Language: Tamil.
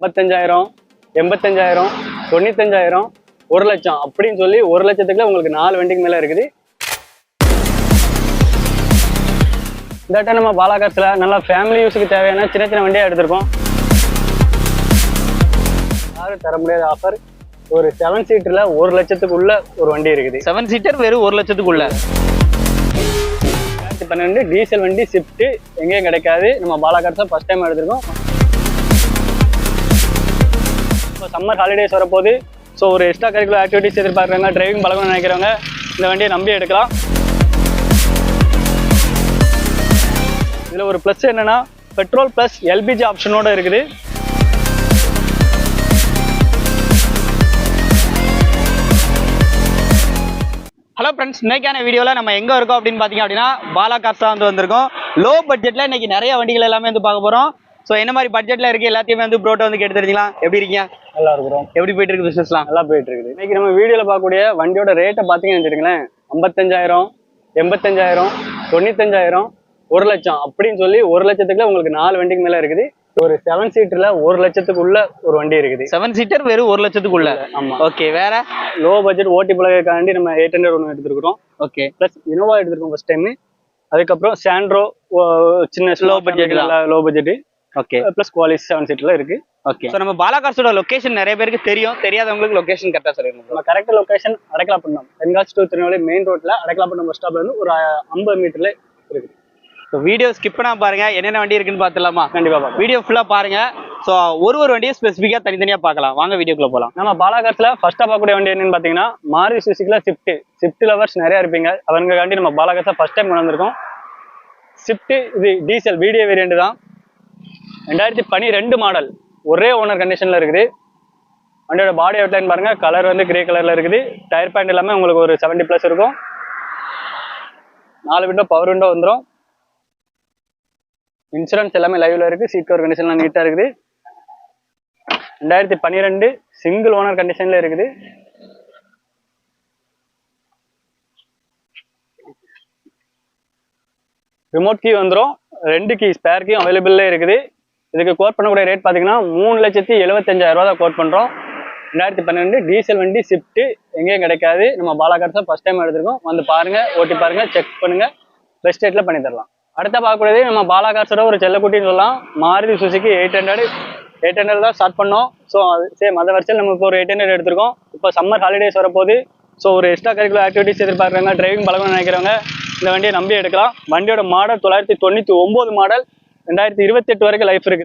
55,000, 85,000, 95,000, 1 லட்சம் அப்படின்னு சொல்லி 1 லட்சத்துக்குள்ள உங்களுக்கு 4 வண்டிக்கு மேல இருக்குது. இந்த டைம் நம்ம பாலா கார்ஸ்ல நல்லா ஃபேமிலி யூஸுக்கு தேவையான சின்ன சின்ன வண்டியா எடுத்திருக்கோம். யாரும் தர முடியாத ஆஃபர். ஒரு 7 சீட்டர்ல 1 லட்சத்துக்குள்ள ஒரு வண்டி இருக்குது. 7 சீட்டர் வெறும் 1 லட்சத்துக்குள்ள. 2012 டீசல் வண்டி ஸ்விஃப்ட் எங்கேயும் கிடைக்காது. நம்ம பாலா கார்ஸ் ஃபர்ஸ்ட் டைம் எடுத்திருக்கோம். இப்போ சம்மர் ஹாலிடேஸ் வரப்போது. ஸோ ஒரு எக்ஸ்ட்ரா கரிக்குலர் ஆக்டிவிட்டிஸ் எதிர்பார்க்குறாங்க, டிரைவிங் பழகணும்னு நினைக்கிறவங்க இந்த வண்டியை நம்பி எடுக்கலாம். இதில் ஒரு ப்ளஸ் என்னன்னா பெட்ரோல் ப்ளஸ் எல்பிஜி ஆப்ஷனோட இருக்குது. ஹலோ ஃப்ரெண்ட்ஸ், இன்னைக்கான வீடியோவில் நம்ம எங்கே இருக்கோம் அப்படின்னு பார்த்தீங்க அப்படின்னா பாலா கார்ஸ் தான் வந்திருக்கோம். லோ பட்ஜெட்டில் இன்னைக்கு நிறைய வண்டிகள் எல்லாமே பார்க்க போகிறோம். ஸோ என்ன மாதிரி பட்ஜெட்டில் இருக்குது எல்லாத்தையுமே ப்ரோட்ட கேட்டு தெரிஞ்சுக்கலாம். எப்படி இருக்கீங்க? நல்லா இருக்கிறோம். எப்படி போயிட்டு இருக்கு பிசினஸ்லாம்? நல்லா போயிட்டு இருக்குது. இன்னைக்கு நம்ம வீடியோவில் பார்க்கக்கூடிய வண்டியோட ரேட்டை பார்த்தீங்கன்னு வச்சுக்கோங்களேன், 55,000, 85,000, 95,000, 1 லட்சம் அப்படின்னு சொல்லி 1 லட்சத்துக்குள்ள உங்களுக்கு 4 வண்டிக்கு மேல இருக்குது. ஒரு 7 சீட்டர்ல 1 லட்சத்துக்குள்ள ஒரு வண்டி இருக்குது. 7 சீட்டர் வெறும் 1 லட்சத்துக்குள்ள. ஆமா. ஓகே, வேற லோ பட்ஜெட் ஓட்டி பழகிறதுக்காண்டி நம்ம 800 ஒன்று எடுத்துருக்கோம். ஓகே, பிளஸ் இனோவா எடுத்துருக்கோம் ஃபர்ஸ்ட் டைம். அதுக்கப்புறம் சாண்ட்ரோ சின்ன low budget, low budget. Okay, plus Qualis 7 சீட்டர்ல இருக்கு. ஓகே. ஸோ நம்ம பாலா கார்ஸோட லொகேஷன் நிறைய பேருக்கு தெரியும், தெரியாதவங்களுக்கு லொகேஷன் கரெக்டாக சொல்லிருக்கோம். நம்ம correct location Adakkalapattinam, Tenkasi to Tirunelveli main ரோட்ல அடக்கலாப்பட்டினம் பஸ் ஸ்டாப்ல இருந்து ஒரு 50 மீட்டர்ல இருக்கு. ஸோ வீடியோ ஸ்கிப் பண்ணாம பாருங்க, என்னென்ன வண்டி இருக்குன்னு பார்த்துலாமா? கண்டிப்பா பார்க்கலாம். வீடியோ ஃபுல்லா பாருங்க. ஸோ ஒரு வண்டியை ஸ்பெசிஃபிக்காக தனித்தனியாக பார்க்கலாம். வாங்க வீடியோக்குள்ள போகலாம். நம்ம பாலா கார்ஸ்ல ஃபர்ஸ்டா பார்க்கக்கூடிய வண்டி என்னன்னு பாத்தீங்கன்னா மாருதி சுசுகில ஸ்விஃப்ட் லவர்ஸ் நிறைய இருப்பீங்க. அவங்களுக்காண்டி நம்ம பாலா கார்ஸ்ல ஃபர்ஸ்ட் டைம் கொண்டு வந்திருக்கோம். ஸ்விஃப்ட் இது டீசல் வீடியோ வேரியன்ட் தான். 2012 மாடல், ஒரே ஓனர் கண்டிஷன்ல இருக்குது. வண்டியோட பாடி அவுட்லைன் பாருங்க, கலர் வந்து கிரே கலர்ல இருக்குது. டயர் பாயிண்ட் எல்லாமே உங்களுக்கு ஒரு 70+ இருக்கும். 4 விண்டோ பவர் விண்டோ வந்துடும். இன்சூரன்ஸ் எல்லாமே லைவ்ல இருக்கு. சீட் கவர் கண்டிஷன்லாம் நீட்டா இருக்குது. 2012 சிங்கிள் ஓனர் கண்டிஷன்ல இருக்குது. ரிமோட் கீ வந்துடும். 2 கீ ஸ்பேர் கீ அவைலபிள்ல இருக்குது. இதுக்கு கோட் பண்ணக்கூடிய ரேட் பார்த்தீங்கன்னா 3,75,000 தான் கோட் பண்ணுறோம். 2012 டீசல் வண்டி ஸ்விஃப்ட் எங்கேயும் கிடைக்காது. நம்ம பாலா கார்ஸ் ஃபர்ஸ்ட் டைம் எடுத்திருக்கோம். வந்து பாருங்க, ஓட்டி பாருங்க, செக் பண்ணுங்க, பெஸ்ட் ரேட்ல பண்ணி தரலாம். அடுத்த பார்க்கக்கூடியது நம்ம பாலா கார்ஸோட ஒரு செல்லக்குட்டின்னு சொல்லலாம். மாருதி சுசுகி 800 தான் ஸ்டார்ட் பண்ணோம். ஸோ அது சேம் அந்த வருஷம் நம்ம இப்போ ஒரு 800 எடுத்திருக்கோம். இப்போ சம்மர் ஹாலிடேஸ் வரப்போது. ஸோ ஒரு எக்ஸ்ட்ரா கரிக்குலர் ஆக்டிவிட்டிஸ் எதிர்பார்க்குறாங்க, டிரைவிங் பழகணும்னு நினைக்கிறவங்க இந்த வண்டியை நம்பி எடுக்கலாம். வண்டியோட மாடல் 999 மாடல், 2028 வரைக்கும் லைஃப் இருக்கு.